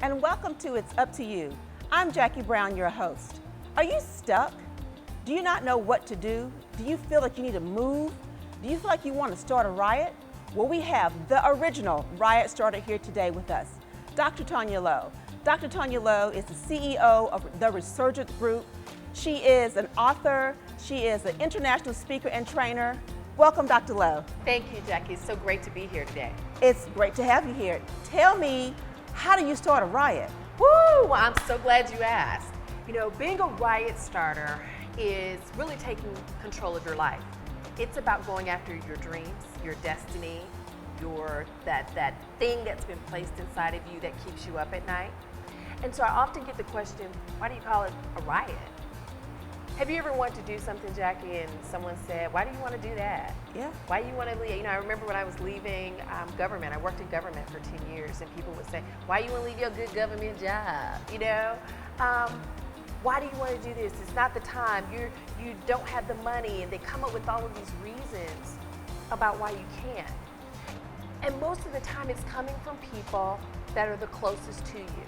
and welcome to It's Up to You. I'm Jackie Brown, your host. Are you stuck? Do you not know what to do? Do you feel like you need to move? Do you feel like you want to start a riot? Well, we have the original riot starter here today with us, Dr. Taunya Lowe. Dr. Taunya Lowe is the CEO of the Resurgent Group. She is an author. She is an international speaker and trainer. Welcome, Dr. Lowe. Thank you, Jackie. It's so great to be here today. It's great to have you here. Tell me, how do you start a riot? Woo! Well, I'm so glad you asked. You know, being a riot starter is really taking control of your life. It's about going after your dreams, your destiny, that thing that's been placed inside of you that keeps you up at night. And so I often get the question, why do you call it a riot? Have you ever wanted to do something, Jackie, and someone said, why do you want to do that? Yeah. Why do you want to leave? You know, I remember when I was leaving government, I worked in government for 10 years, and people would say, why do you want to leave your good government job? You know, why do you want to do this? It's not the time. You don't have the money, and they come up with all of these reasons about why you can't. And most of the time, it's coming from people that are the closest to you,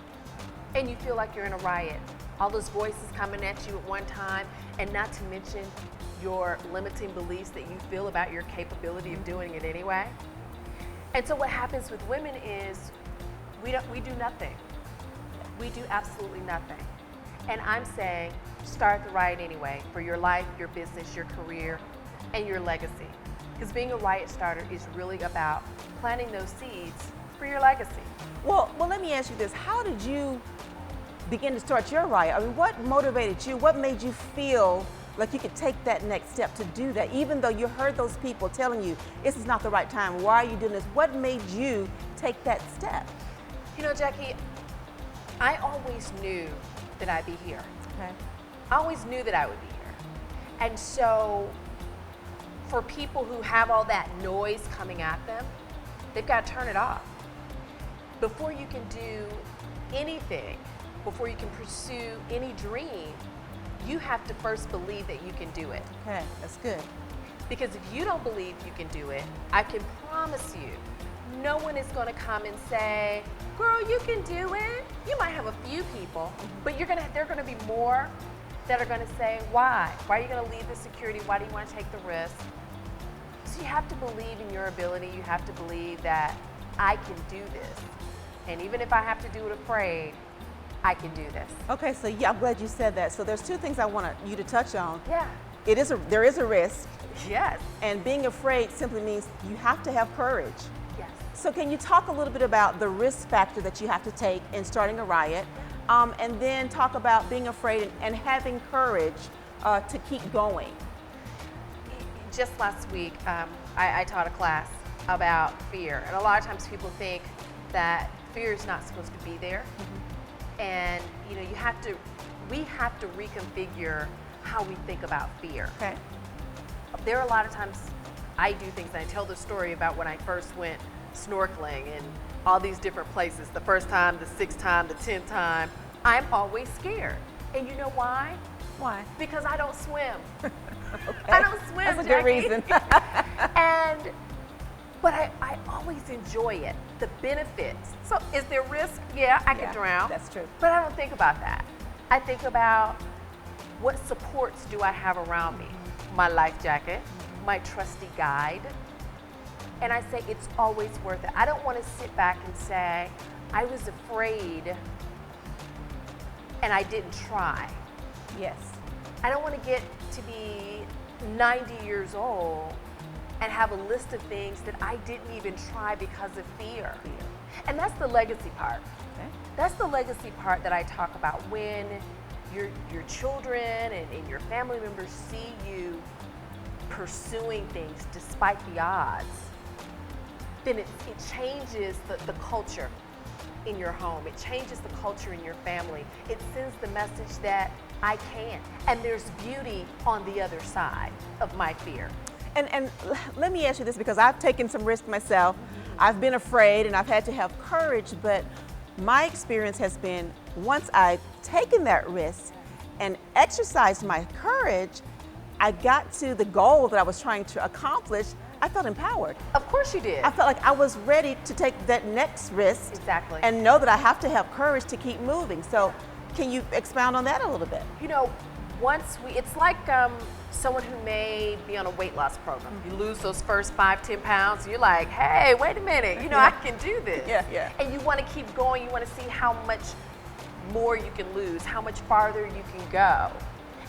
and you feel like you're in a riot. All those voices coming at you at one time, and not to mention your limiting beliefs that you feel about your capability of doing it anyway. And so what happens with women is we do nothing. We do absolutely nothing. And I'm saying start the riot anyway for your life, your business, your career, and your legacy. Because being a riot starter is really about planting those seeds for your legacy. Well, let me ask you this. How did you begin to start your riot? I mean, what motivated you? What made you feel like you could take that next step to do that, even though you heard those people telling you this is not the right time? Why are you doing this? What made you take that step? You know, Jackie, I always knew that I'd be here. Okay. I always knew that I would be here. And so for people who have all that noise coming at them, they've got to turn it off. Before you can do anything, before you can pursue any dream, you have to first believe that you can do it. Okay, that's good. Because if you don't believe you can do it, I can promise you, no one is going to come and say, girl, you can do it. You might have a few people, but there are going to be more that are going to say, why? Why are you going to leave the security? Why do you want to take the risk? So you have to believe in your ability. You have to believe that I can do this. And even if I have to do it afraid, I can do this. Okay, so yeah, I'm glad you said that. So there's two things I want you to touch on. Yeah. There is a risk. Yes. And being afraid simply means you have to have courage. Yes. So can you talk a little bit about the risk factor that you have to take in starting a riot, and then talk about being afraid and having courage to keep going? Just last week, I taught a class about fear. And a lot of times people think that fear is not supposed to be there. Mm-hmm. And you know, we have to reconfigure how we think about fear. Okay. There are a lot of times I do things, and I tell the story about when I first went snorkeling in all these different places. The first time, the 6th time, the 10th time, I'm always scared. And you know why? Why? Because I don't swim. Okay. I don't swim, That's a Jackie. good reason. But I always enjoy it, the benefits. So is there risk? Yeah, I could drown. That's true. But I don't think about that. I think about what supports do I have around me? My life jacket, my trusty guide. And I say it's always worth it. I don't want to sit back and say, I was afraid and I didn't try. Yes. I don't want to get to be 90 years old and have a list of things that I didn't even try because of fear. And that's the legacy part. Okay. That's the legacy part that I talk about. When your children and your family members see you pursuing things despite the odds, then it changes the culture in your home. It changes the culture in your family. It sends the message that I can. And there's beauty on the other side of my fear. And let me ask you this, because I've taken some risk myself. I've been afraid and I've had to have courage, but my experience has been once I've taken that risk and exercised my courage, I got to the goal that I was trying to accomplish. I felt empowered. Of course you did. I felt like I was ready to take that next risk. Exactly. And know that I have to have courage to keep moving. So can you expound on that a little bit? You know, it's like someone who may be on a weight loss program. You lose those first 5-10 pounds, you're like, hey, wait a minute, I can do this. Yeah. And you want to keep going, you want to see how much more you can lose, how much farther you can go.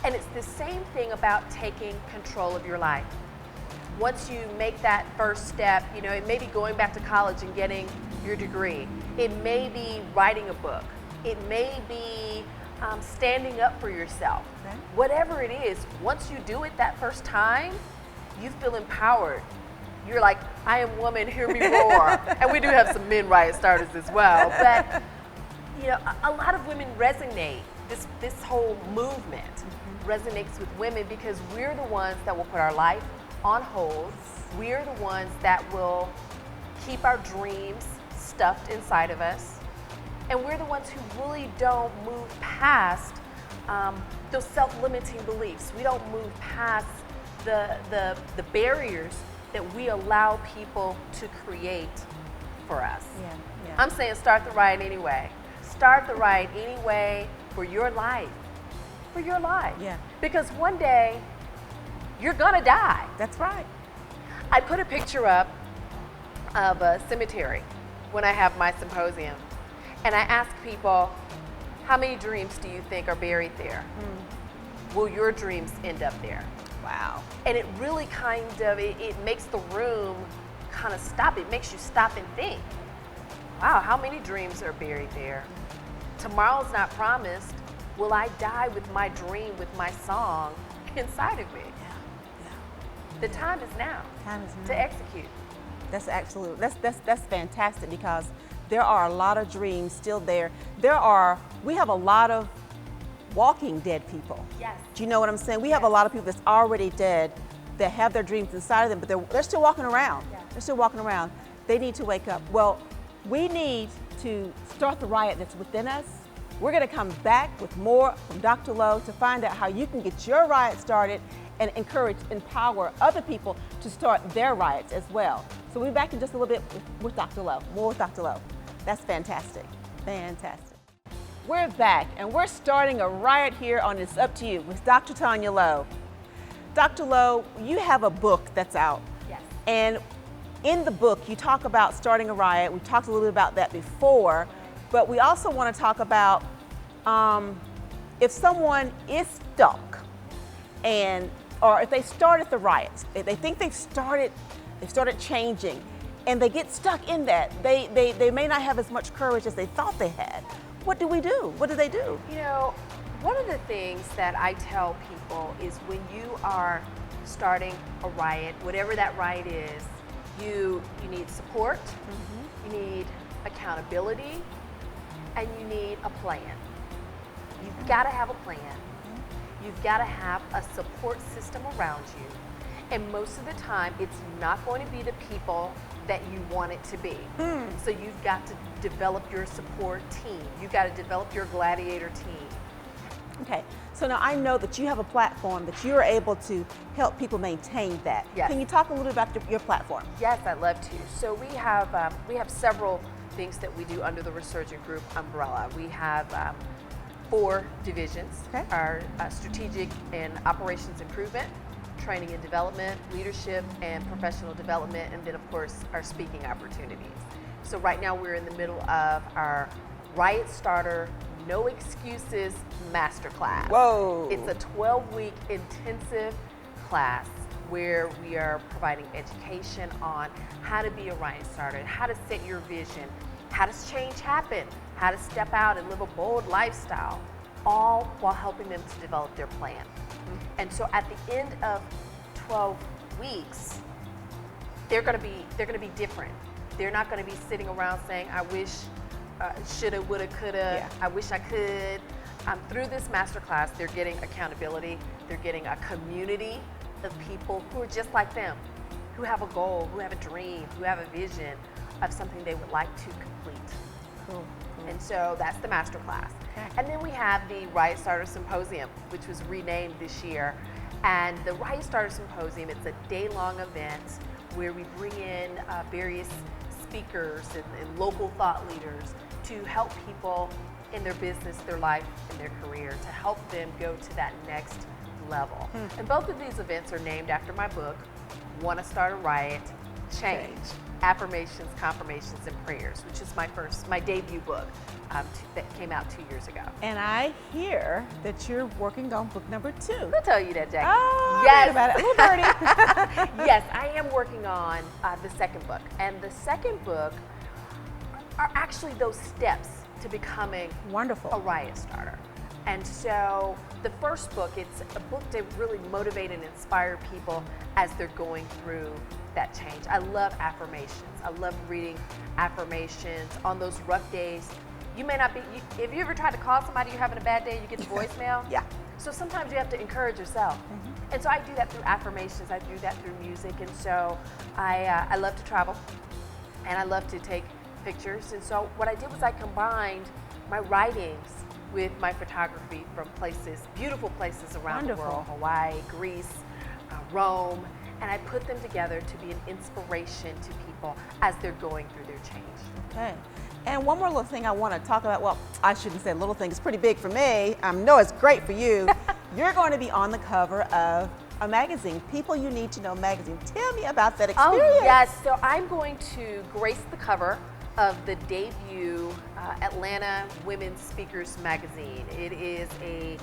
And it's the same thing about taking control of your life. Once you make that first step, it may be going back to college and getting your degree. It may be writing a book. It may be standing up for yourself. Okay. Whatever it is, once you do it that first time, you feel empowered. You're like, I am woman, hear me roar. And we do have some men riot starters as well. But a lot of women resonate. This whole movement resonates with women because we're the ones that will put our life on hold. We're the ones that will keep our dreams stuffed inside of us. And we're the ones who really don't move past those self-limiting beliefs. We don't move past the barriers that we allow people to create for us. Yeah. I'm saying start the riot anyway. Start the riot anyway for your life. For your life. Yeah. Because one day, you're gonna die. That's right. I put a picture up of a cemetery when I have my symposium. And I ask people, how many dreams do you think are buried there? Will your dreams end up there? Wow. And it really it makes the room kind of stop. It makes you stop and think, wow, how many dreams are buried there? Tomorrow's not promised. Will I die with my dream, with my song inside of me? Yeah. The time is now. Time is now. To execute. That's fantastic because there are a lot of dreams still there. We have a lot of walking dead people. Yes. Do you know what I'm saying? We have a lot of people that's already dead that have their dreams inside of them, but they're still walking around. Yeah. They're still walking around. They need to wake up. Well, we need to start the riot that's within us. We're going to come back with more from Dr. Lowe to find out how you can get your riot started and empower other people to start their riots as well. So we'll be back in just a little bit with Dr. Lowe, more with Dr. Lowe. That's fantastic, fantastic. We're back and we're starting a riot here on It's Up to You with Dr. Taunya Lowe. Dr. Lowe, you have a book that's out. Yes. And in the book, you talk about starting a riot. We talked a little bit about that before, but we also want to talk about if someone is stuck or if they started the riots, they think they've started changing, and they get stuck in that. They may not have as much courage as they thought they had. What do we do? What do they do? One of the things that I tell people is when you are starting a riot, whatever that riot is, you need support, you need accountability, and you need a plan. You've got to have a plan. You've got to have a support system around you. And most of the time, it's not going to be the people that you want it to be. So you've got to develop your support team. You've got to develop your gladiator team. Okay, so now I know that you have a platform that you're able to help people maintain that. Yes. Can you talk a little bit about your platform? Yes, I'd love to. So we have several things that we do under the Resurgent Group umbrella. We have 4 divisions. Okay. Our strategic and operations improvement, training and development, leadership and professional development, and then of course our speaking opportunities. So right now we're in the middle of our Riot Starter No Excuses Masterclass. Whoa. It's a 12-week intensive class where we are providing education on how to be a riot starter, how to set your vision, how does change happen, how to step out and live a bold lifestyle, all while helping them to develop their plan. And so at the end of 12 weeks, they're going to be different. They're not going to be sitting around saying, I wish, shoulda, woulda, coulda, Yeah. I wish I could. Through this masterclass, they're getting accountability. They're getting a community of people who are just like them, who have a goal, who have a dream, who have a vision of something they would like to complete. Cool. And so that's the masterclass. Okay. And then we have the Riot Starter Symposium, which was renamed this year. And the Riot Starter Symposium, it's a day-long event where we bring in various speakers and local thought leaders to help people in their business, their life, and their career, to help them go to that next level. And both of these events are named after my book, Want to Start a Riot, Change, Affirmations, Confirmations, and Prayers, which is my debut book that came out 2 years ago. And I hear that you're working on book number 2. Who told you that, Jackie? Oh, yes. About it. Little birdie. Yes, I am working on the second book. And the second book are actually those steps to becoming Wonderful. a Riot starter. And so the first book, it's a book to really motivate and inspire people as they're going through that change. I love affirmations. I love reading affirmations on those rough days. You may not be, if you ever tried to call somebody, you're having a bad day, you get the voicemail. Yeah. So sometimes you have to encourage yourself. And so I do that through affirmations, I do that through music. And so I love to travel and I love to take pictures. And so what I did was I combined my writings with my photography from places, beautiful places around the world, Hawaii, Greece, Rome, and I put them together to be an inspiration to people as they're going through their change. Okay. And one more little thing I want to talk about. Well, I shouldn't say little thing. It's pretty big for me. I know it's great for you. You're going to be on the cover of a magazine, People You Need to Know magazine. Tell me about that experience. Oh, yes. So I'm going to grace the cover of the debut Atlanta Women's Speakers magazine. It is a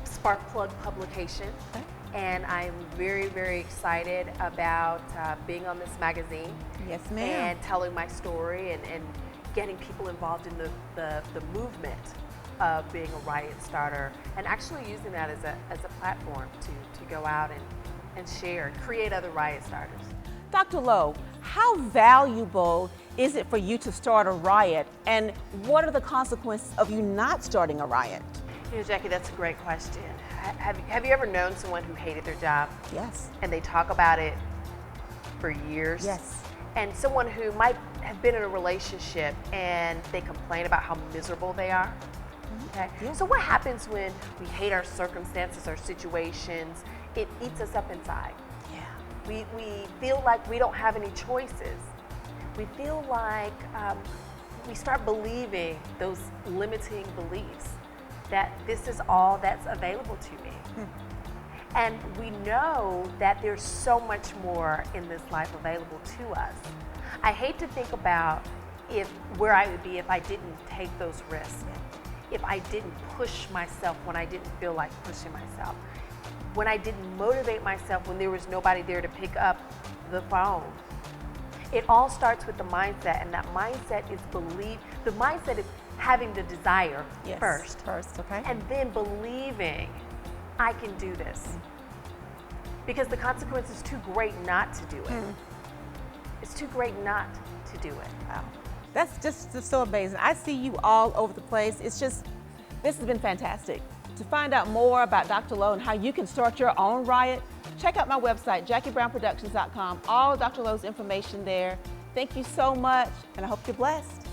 Sparkplug publication. Okay. And I'm very, very excited about being on this magazine. Yes, ma'am. And telling my story and getting people involved in the movement of being a Riot starter, and actually using that as a platform to go out and share, create other Riot starters. Dr. Lowe, how valuable is it for you to start a Riot, and what are the consequences of you not starting a Riot? You know, Jackie, that's a great question. Have you ever known someone who hated their job? Yes. And they talk about it for years? Yes. And someone who might have been in a relationship and they complain about how miserable they are? Okay. Yeah. So what happens when we hate our circumstances, our situations? It eats us up inside. Yeah. We feel like we don't have any choices. We feel like we start believing those limiting beliefs that this is all that's available to me. And we know that there's so much more in this life available to us. I hate to think about where I would be if I didn't take those risks, if I didn't push myself when I didn't feel like pushing myself, when I didn't motivate myself when there was nobody there to pick up the phone. It all starts with the mindset, and that mindset is the mindset is having the desire first, okay. and then believing I can do this. Because the consequence is too great not to do it. It's too great not to do it. Wow. That's just so amazing. I see you all over the place. It's just, this has been fantastic. To find out more about Dr. Lowe and how you can start your own Riot, check out my website, JackieBrownProductions.com. All of Dr. Lowe's information there. Thank you so much, and I hope you're blessed.